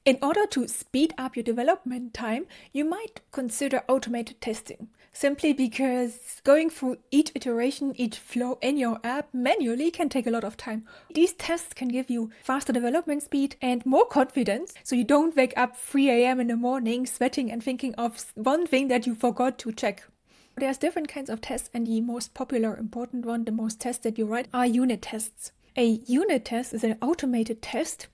In order to speed up your development time, you might consider automated testing, simply because going through each iteration, each flow in your app manually can take a lot of time. These tests can give you faster development speed and more confidence, so you don't wake up 3 a.m. in the morning sweating and thinking of one thing that you forgot to check. There's different kinds of tests, and the most popular, important one, the most tests that you write, are unit tests. A unit test is an automated test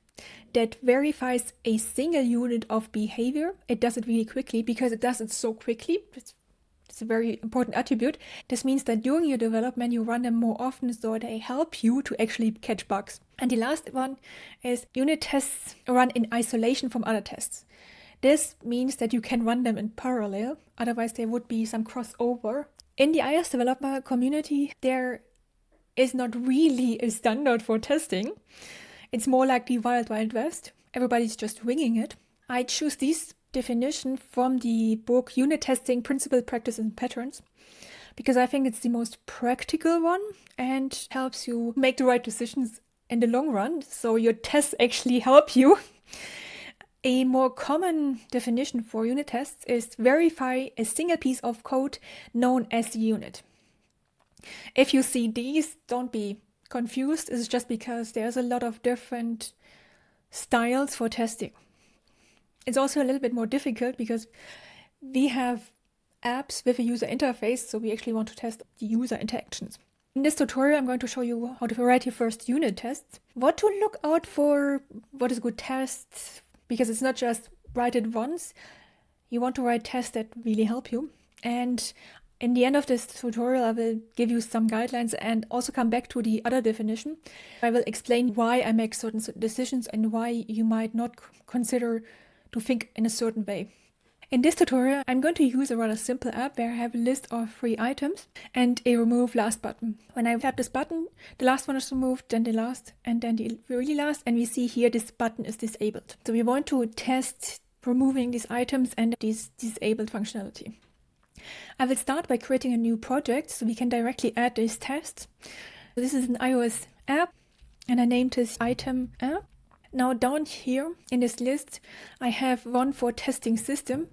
that verifies a single unit of behavior. It does it really quickly because it does it so quickly. It's a very important attribute. This means that during your development, you run them more often so they help you to actually catch bugs. And the last one is unit tests run in isolation from other tests. This means that you can run them in parallel, otherwise there would be some crossover. In the iOS developer community, there is not really a standard for testing. It's more like the Wild Wild West. Everybody's just winging it. I choose this definition from the book Unit Testing, Principle, Practice and Patterns, because I think it's the most practical one and helps you make the right decisions in the long run, so your tests actually help you. A more common definition for unit tests is verify a single piece of code known as the unit. If you see these, don't be confused. It's just because there's a lot of different styles for testing. It's also a little bit more difficult because we have apps with a user interface, so we actually want to test the user interactions. In this tutorial, I'm going to show you how to write your first unit tests, what to look out for, what is a good test, because it's not just write it once. You want to write tests that really help you. And in the end of this tutorial, I will give you some guidelines and also come back to the other definition. I will explain why I make certain decisions and why you might not consider to think in a certain way. In this tutorial, I'm going to use a rather simple app where I have a list of 3 items and a remove last button. When I tap this button, the last one is removed, then the last, and then the really last, and we see here this button is disabled. So we want to test removing these items and this disabled functionality. I will start by creating a new project so we can directly add these tests. So this is an iOS app and I named this item app. Now down here in this list, I have one for testing system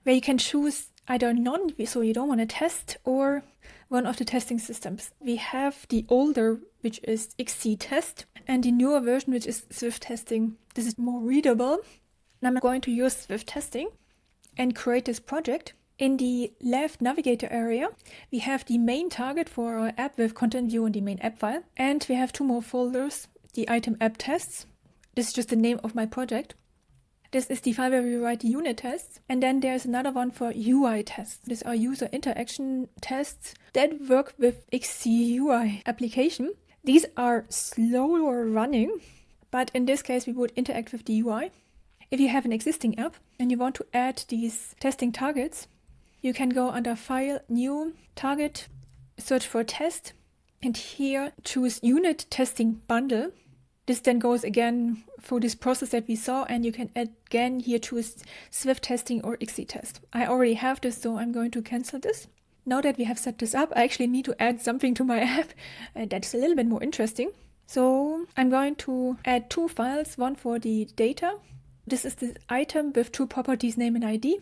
where you can choose either none, so you don't want to test, or one of the testing systems. We have the older, which is XCTests, and the newer version, which is Swift testing. This is more readable. And I'm going to use Swift testing and create this project. In the left navigator area, we have the main target for our app with content view and the main app file. And we have 2 more folders, the item app tests. This is just the name of my project. This is the file where we write the unit tests. And then there's another one for UI tests. These are user interaction tests that work with XCUI application. These are slower running, but in this case we would interact with the UI. If you have an existing app and you want to add these testing targets, you can go under File, New, Target, search for Test, and here choose Unit Testing Bundle. This then goes again through this process that we saw, and you can again here choose Swift Testing or XCTest. I already have this, so I'm going to cancel this. Now that we have set this up, I actually need to add something to my app, and that's a little bit more interesting. So I'm going to add 2 files, one for the data. This is the item with 2 properties, name and ID.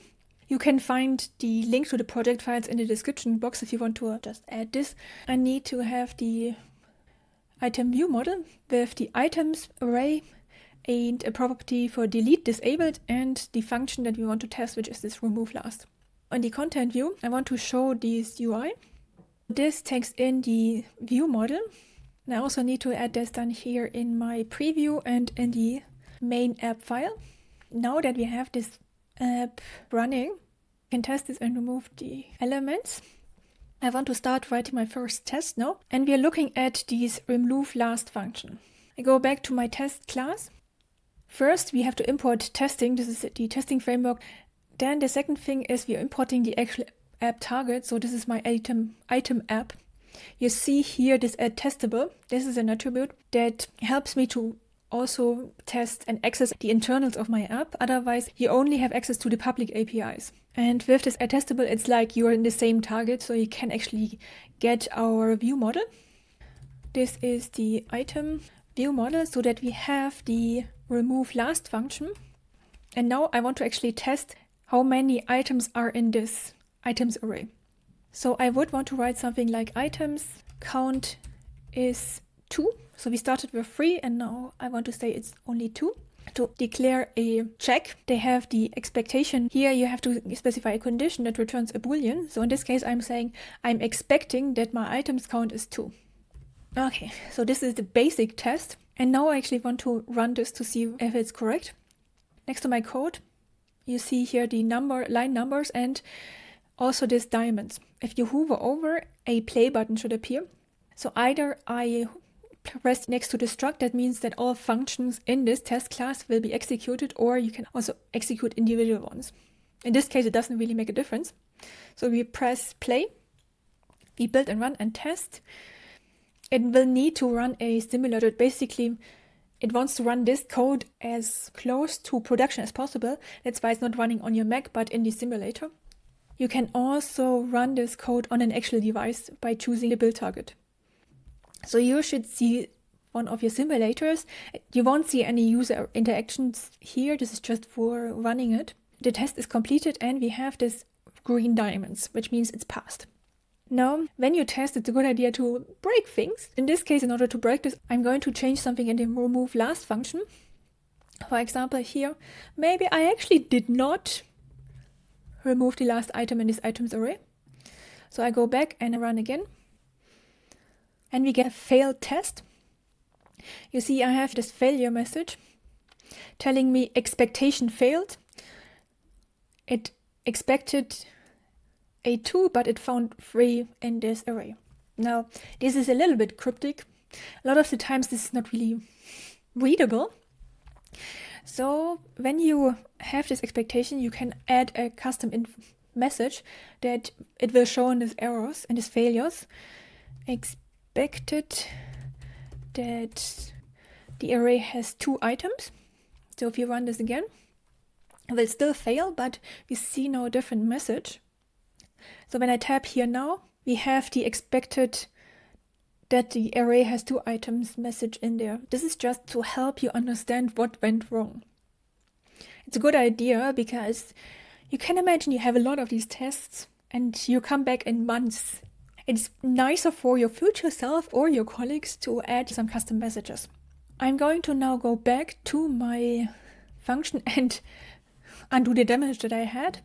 You can find the link to the project files in the description box if you want to just add this. I need to have the item view model with the items array and a property for delete disabled and the function that we want to test, which is this remove last. On the content view, I want to show this UI. This takes in the view model. And I also need to add this down here in my preview and in the main app file. Now that we have this app running, I can test this and remove the elements. I want to start writing my first test now, and we are looking at this remove last function. I go back to my test class. First, we have to import testing. This is the testing framework. Then the second thing is we are importing the actual app target. So this is my item app. You see here this add testable. This is an attribute that helps me to also test and access the internals of my app. Otherwise, you only have access to the public APIs. And with this attestable, it's like you're in the same target, so you can actually get our view model. This is the item view model, so that we have the remove last function. And now I want to actually test how many items are in this items array. So I would want to write something like items count is 2. So we started with 3 and now I want to say it's only 2. To declare a check, they have the expectation. Here you have to specify a condition that returns a boolean. So in this case, I'm saying I'm expecting that my items count is 2. Okay, so this is the basic test. And now I actually want to run this to see if it's correct. Next to my code, you see here the line numbers and also these diamonds. If you hover over, a play button should appear. So either I press next to the struct, that means that all functions in this test class will be executed, or you can also execute individual ones. In this case, it doesn't really make a difference. So we press play, we build and run and test. It will need to run a simulator. Basically, it wants to run this code as close to production as possible. That's why it's not running on your Mac, but in the simulator. You can also run this code on an actual device by choosing the build target. So you should see one of your simulators. You won't see any user interactions here. This is just for running it. The test is completed and we have this green diamonds, which means it's passed. Now, when you test, it's a good idea to break things. In this case, in order to break this, I'm going to change something in the remove last function. For example, here, maybe I actually did not remove the last item in this items array. So I go back and run again. And we get a failed test. You see, I have this failure message telling me expectation failed. It expected a 2, but it found 3 in this array. Now, this is a little bit cryptic. A lot of the times this is not really readable. So when you have this expectation, you can add a custom message that it will show in these errors and these failures. Expected that the array has 2 items. So if you run this again, it will still fail, but we see now a different message. So when I tap here now, we have the expected that the array has 2 items message in there. This is just to help you understand what went wrong. It's a good idea because you can imagine you have a lot of these tests and you come back in months. It's nicer for your future self or your colleagues to add some custom messages. I'm going to now go back to my function and undo the damage that I had.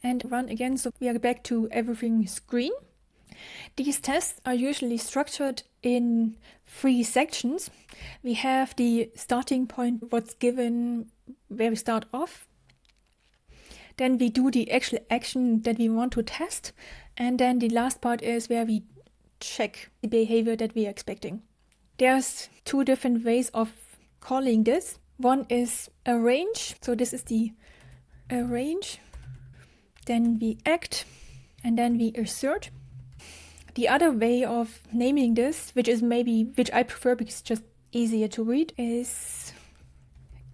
And run again, so we are back to everything is green. These tests are usually structured in 3 sections. We have the starting point, what's given, where we start off. Then we do the actual action that we want to test. And then the last part is where we check the behavior that we are expecting. There's 2 different ways of calling this. One is arrange. So this is the arrange. Then we act, and then we assert. The other way of naming this, which I prefer because it's just easier to read, is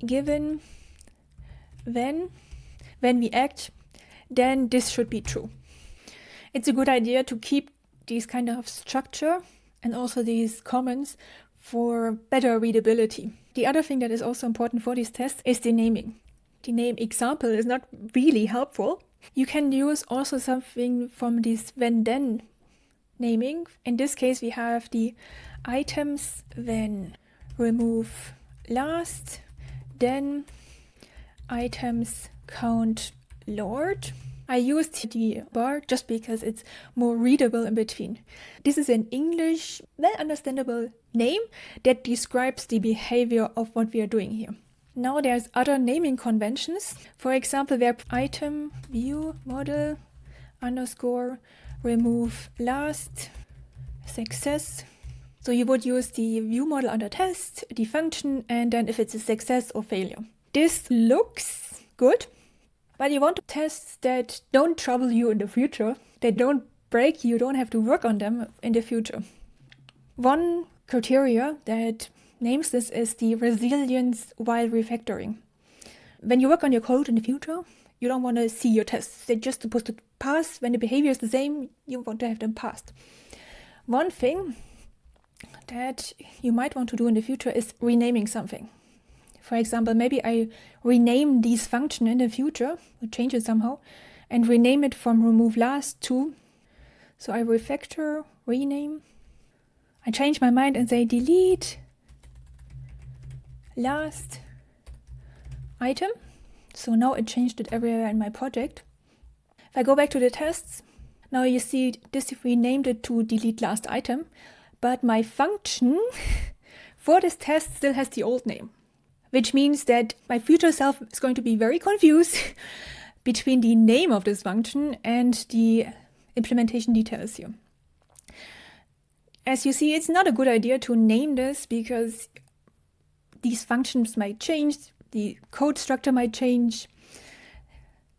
given when we act, then this should be true. It's a good idea to keep these kind of structure and also these comments for better readability. The other thing that is also important for these tests is the naming. The name example is not really helpful. You can use also something from this when-then naming. In this case, we have the items when remove last, then items count Lord. I used the bar just because it's more readable in between. This is an English, well-understandable name that describes the behavior of what we are doing here. Now there's other naming conventions. For example, where item view model underscore remove last success. So you would use the view model under test, the function, and then if it's a success or failure. This looks good, but you want tests that don't trouble you in the future, that don't break you, don't have to work on them in the future. One criteria that names this is the resilience while refactoring. When you work on your code in the future, you don't want to see your tests. They're just supposed to pass. When the behavior is the same, you want to have them passed. One thing that you might want to do in the future is renaming something. For example, maybe I rename this function in the future, or change it somehow, and rename it from remove last to, so I refactor, rename. I change my mind and say delete last item. So now it changed it everywhere in my project. If I go back to the tests, now you see this renamed it to delete last item, but my function for this test still has the old name, which means that my future self is going to be very confused between the name of this function and the implementation details here. As you see, it's not a good idea to name this because these functions might change, the code structure might change,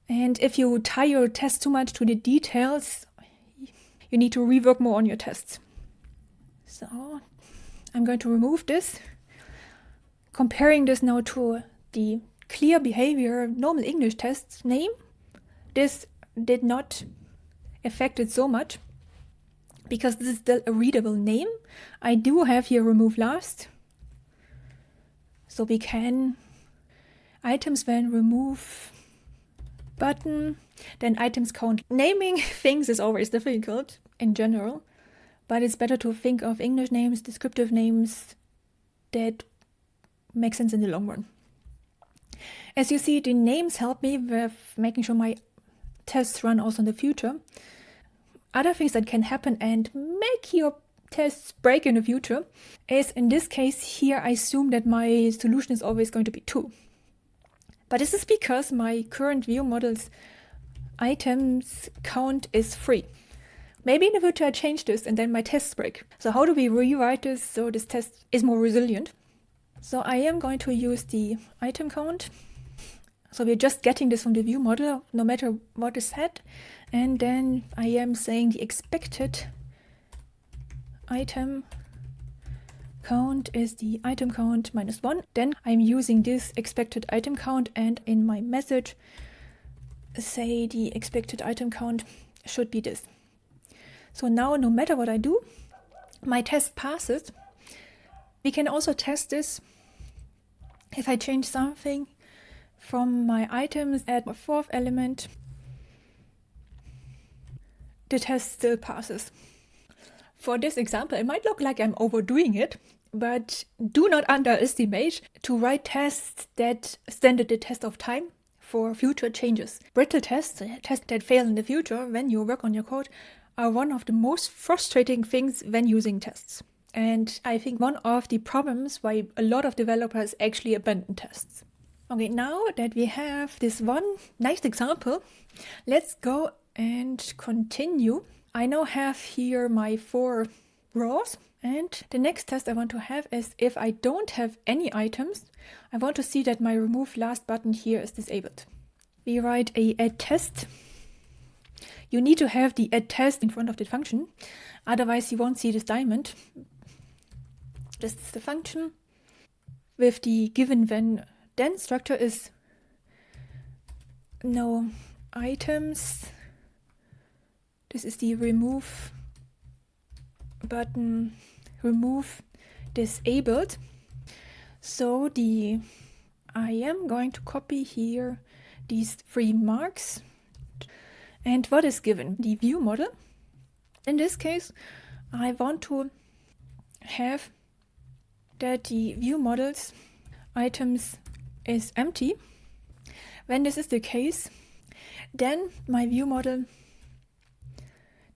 and if you tie your test too much to the details, you need to rework more on your tests. So I'm going to remove this. Comparing this now to the clear behavior normal English tests name, this did not affect it so much because this is still a readable name. I do have here remove last. So we can items when remove button, then items count. Naming things is always difficult in general, but it's better to think of English names, descriptive names that make sense in the long run. As you see, the names help me with making sure my tests run also in the future. Other things that can happen and make your tests break in the future is, in this case here, I assume that my solution is always going to be 2. But this is because my current view model's items count is 3. Maybe in the future I change this and then my tests break. So how do we rewrite this so this test is more resilient? So I am going to use the item count. So we're just getting this from the view model, no matter what is set. And then I am saying the expected item count is the item count minus 1. Then I'm using this expected item count, and in my message say the expected item count should be this. So now no matter what I do, my test passes. We can also test this if I change something from my items, add a 4th element, the test still passes. For this example, it might look like I'm overdoing it, but do not underestimate to write tests that stand the test of time for future changes. Brittle tests, tests that fail in the future when you work on your code, are one of the most frustrating things when using tests. And I think one of the problems why a lot of developers actually abandon tests. Okay, now that we have this one nice example, let's go and continue. I now have here my 4 rows, and the next test I want to have is if I don't have any items, I want to see that my remove last button here is disabled. We write a add test. You need to have the add test in front of the function, otherwise you won't see this diamond. This is the function with the given when then structure is no items. This is the remove button, remove disabled. So I am going to copy here these 3 marks. And what is given? The view model. In this case, I want to have that the view model's items is empty. When this is the case, then my view model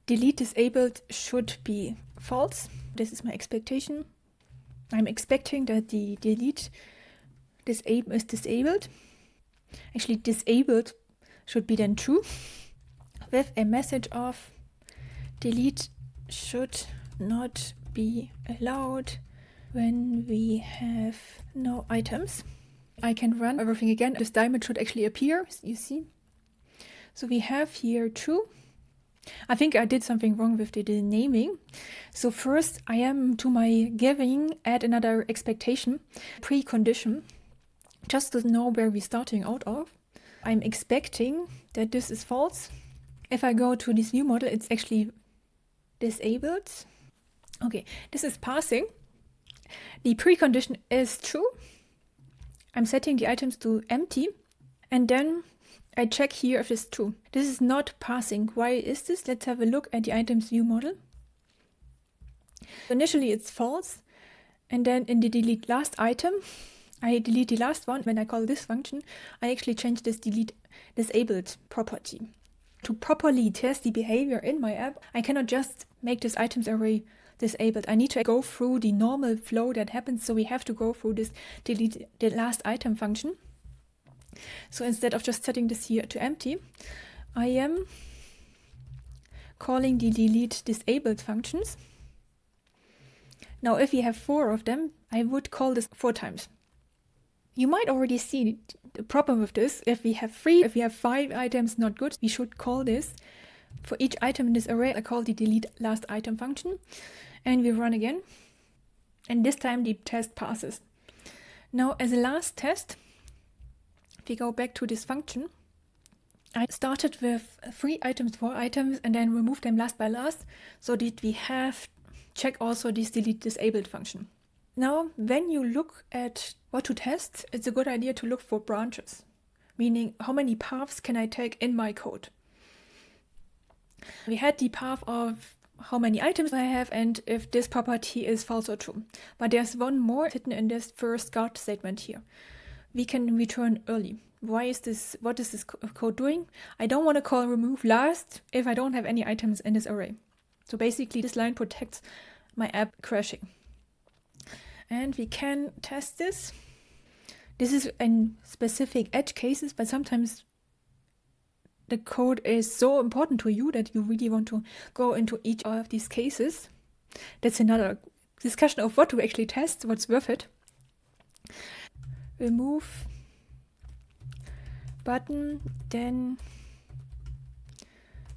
delete disabled should be false. This is my expectation. I'm expecting that the delete is disabled. Actually, disabled should be then true with a message of delete should not be allowed when we have no items. I can run everything again. This diamond should actually appear, you see. So we have here true. I think I did something wrong with the naming. So first I am to my giving add another expectation, precondition, just to know where we're starting out of. I'm expecting that this is false. If I go to this view model, it's actually disabled. Okay, this is passing. The precondition is true. I'm setting the items to empty, and then I check here if it's true. This is not passing. Why is this? Let's have a look at the items view model. Initially it's false, and then in the delete last item, I delete the last one. When I call this function, I actually change this delete disabled property. To properly test the behavior in my app, I cannot just make this items array disabled. I need to go through the normal flow that happens, so we have to go through this delete the last item function. So instead of just setting this here to empty, I am calling the delete disabled functions. Now if we have 4 of them, I would call this 4 times. You might already see the problem with this. If we have 3, if we have 5 items, not good. We should call this, for each item in this array, I call the delete last item function. And we run again. And this time the test passes. Now as a last test, if we go back to this function, I started with 3 items, 4 items, and then removed them last by last, so that we have check also this delete disabled function. Now, when you look at what to test, it's a good idea to look for branches, meaning how many paths can I take in my code. We had the path of how many items I have and if this property is false or true. But there's one more hidden in this first guard statement here. We can return early. Why is this? What is this code doing? I don't want to call remove last if I don't have any items in this array. So basically this line protects my app crashing. And we can test this. This is in specific edge cases, but sometimes the code is so important to you that you really want to go into each of these cases. That's another discussion of what to actually test, what's worth it. Remove button, then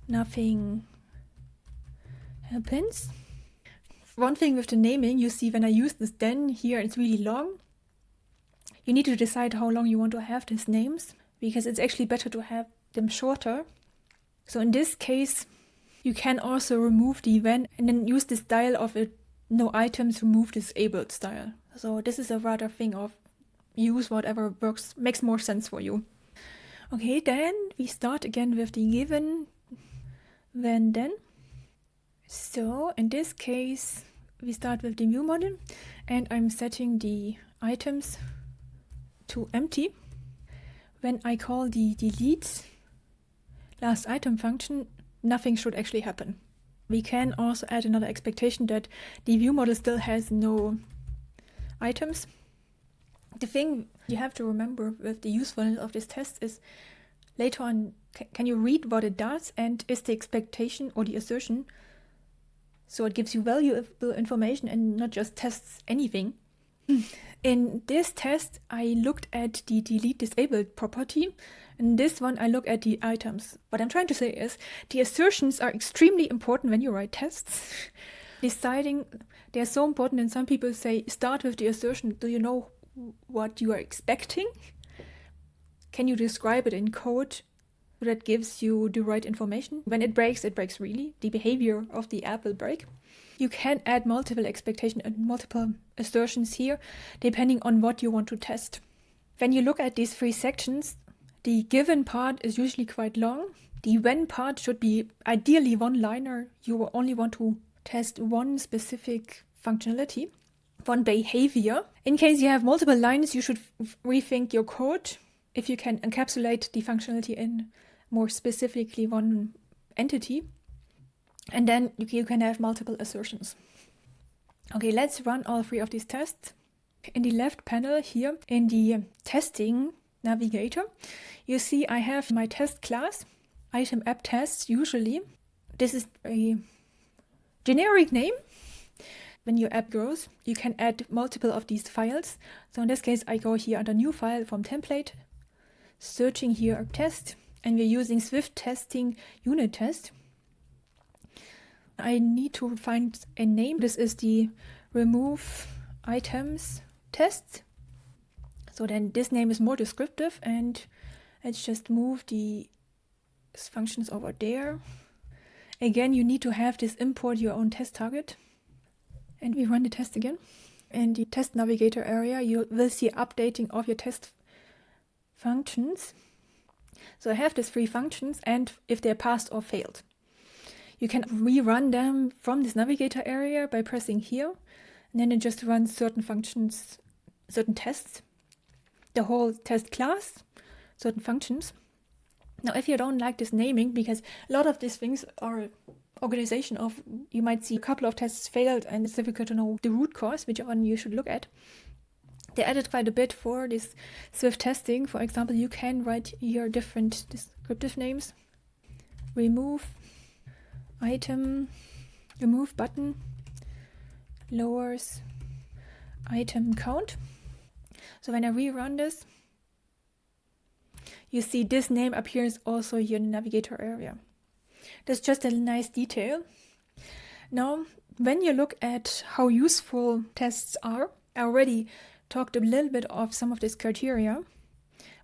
nothing happens. One thing with the naming, you see when I use this then here, it's really long. You need to decide how long you want to have these names, because it's actually better to have them shorter. So in this case, you can also remove the when and then use this style of it, no items, remove disabled style. So this is a rather thing of use whatever works, makes more sense for you. Okay, then we start again with the given when then. So in this case, we start with the view model and I'm setting the items to empty. When I call the delete last item function, nothing should actually happen. We can also add another expectation that the view model still has no items. The thing you have to remember with the usefulness of this test is later on, can you read what it does and is the expectation or the assertion, so it gives you valuable information and not just tests anything. In this test, I looked at the delete disabled property. In this one, I look at the items. What I'm trying to say is the assertions are extremely important when you write tests. Deciding, they're so important, and some people say start with the assertion. Do you know what you are expecting? Can you describe it in code that gives you the right information? When it breaks really. The behavior of the app will break. You can add multiple expectations and multiple assertions here, depending on what you want to test. When you look at these 3 sections, the given part is usually quite long. The when part should be ideally one-liner. You only want to test one specific functionality, one behavior. In case you have multiple lines, you should rethink your code if you can encapsulate the functionality in more specifically one entity. And then you can have multiple assertions. Okay, let's run all 3 of these tests. In the left panel here, in the testing navigator, you see I have my test class, item app tests usually. This is a generic name. When your app grows, you can add multiple of these files. So in this case, I go here under new file from template, searching here a test, and we're using Swift testing unit test. I need to find a name. This is the remove items test. So then this name is more descriptive, and let's just move the functions over there. Again, you need to have this import your own test target. And we run the test again. In the test navigator area, you will see updating of your test functions. So I have these 3 functions, and if they're passed or failed. You can rerun them from this navigator area by pressing here, and then it just runs certain functions, certain tests, the whole test class, certain functions. Now, if you don't like this naming, because a lot of these things are organization of, you might see a couple of tests failed and it's difficult to know the root cause, which one you should look at. They added quite a bit for this Swift testing. For example, you can write here different descriptive names. Remove item, remove button, lowers item count. So when I rerun this, you see this name appears also here in the navigator area. That's just a nice detail. Now, when you look at how useful tests are, I already talked a little bit of some of these criteria.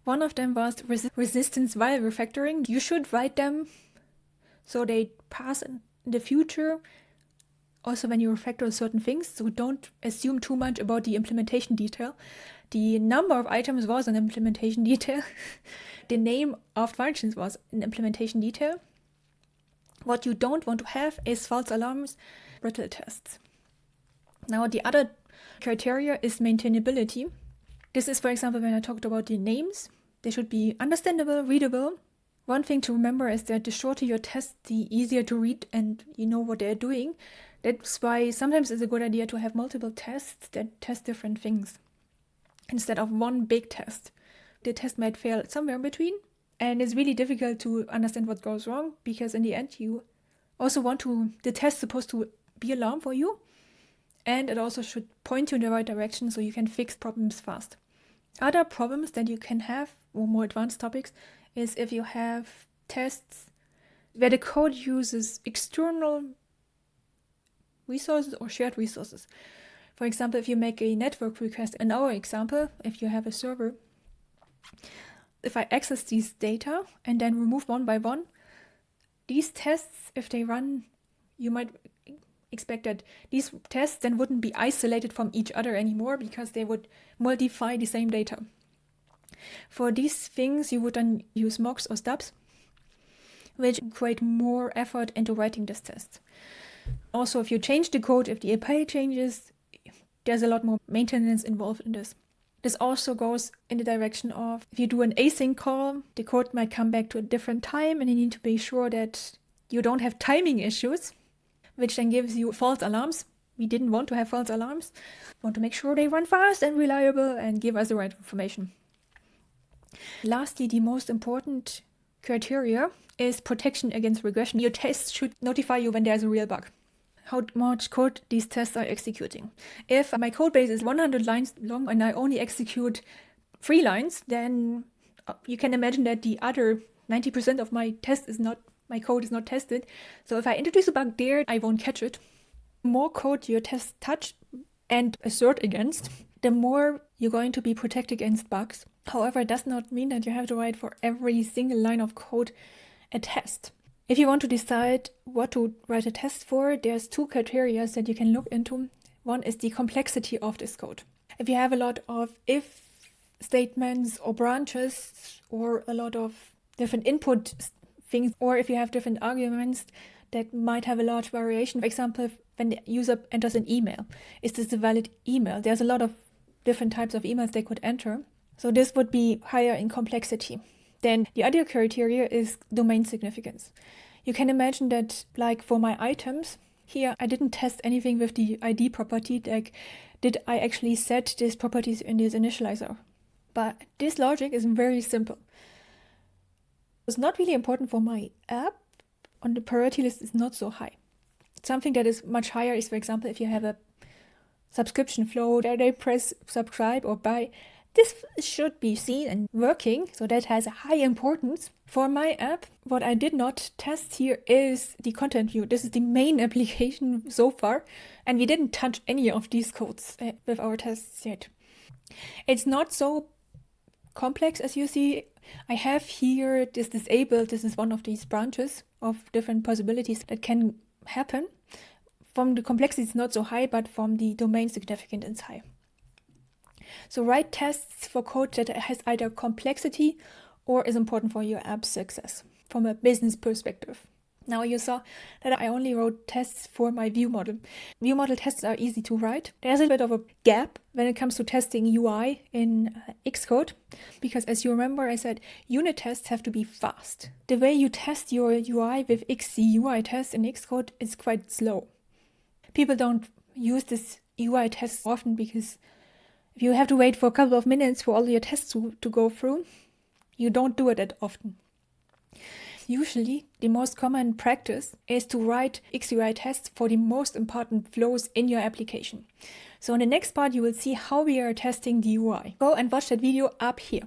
One of them was resistance while refactoring. You should write them so they pass in the future, also when you refactor certain things. So don't assume too much about the implementation detail. The number of items was an implementation detail. The name of functions was an implementation detail. What you don't want to have is false alarms, brittle tests. Now, the other criteria is maintainability. This is, for example, when I talked about the names. They should be understandable, readable. One thing to remember is that the shorter your test, the easier to read and you know what they're doing. That's why sometimes it's a good idea to have multiple tests that test different things instead of one big test. The test might fail somewhere in between, and it's really difficult to understand what goes wrong because in the end you also want the test supposed to be alarm for you, and it also should point you in the right direction so you can fix problems fast. Other problems that you can have, or more advanced topics, is if you have tests where the code uses external resources or shared resources. For example, if you make a network request, in our example, if you have a server, if I access these data and then remove one by one, these tests, if they run, you might expect that these tests then wouldn't be isolated from each other anymore because they would modify the same data. For these things, you would then use mocks or stubs, which create more effort into writing this test. Also, if you change the code, if the API changes, there's a lot more maintenance involved in this. This also goes in the direction of, if you do an async call, the code might come back to a different time and you need to be sure that you don't have timing issues, which then gives you false alarms. We didn't want to have false alarms. We want to make sure they run fast and reliable and give us the right information. Lastly, the most important criteria is protection against regression. Your tests should notify you when there's a real bug. How much code these tests are executing. If my code base is 100 lines long and I only execute 3 lines, then you can imagine that the other 90% of my code is not tested. So if I introduce a bug there, I won't catch it. The more code your tests touch and assert against, the more you're going to be protected against bugs. However, it does not mean that you have to write for every single line of code a test. If you want to decide what to write a test for, there's 2 criteria that you can look into. One is the complexity of this code. If you have a lot of if statements or branches or a lot of different input things, or if you have different arguments that might have a large variation. For example, when the user enters an email, is this a valid email? There's a lot of different types of emails they could enter. So this would be higher in complexity. Then the other criteria is domain significance. You can imagine that, like for my items, here I didn't test anything with the ID property, like did I actually set these properties in this initializer? But this logic is very simple. It's not really important for my app. On the priority list is not so high. Something that is much higher is, for example, if you have a subscription flow that they press subscribe or buy. This should be seen and working, so that has a high importance. For my app, what I did not test here is the content view. This is the main application so far, and we didn't touch any of these codes with our tests yet. It's not so complex as you see. I have here this disabled. This is one of these branches of different possibilities that can happen. From the complexity, it's not so high, but from the domain significance, it's high. So write tests for code that has either complexity or is important for your app's success from a business perspective. Now you saw that I only wrote tests for my view model. View model tests are easy to write. There's a bit of a gap when it comes to testing UI in Xcode, because as you remember, I said unit tests have to be fast. The way you test your UI with XCTests in Xcode is quite slow. People don't use this UI test often because if you have to wait for a couple of minutes for all your tests to go through, you don't do it that often. Usually, the most common practice is to write XUI tests for the most important flows in your application. So in the next part, you will see how we are testing the UI. Go and watch that video up here.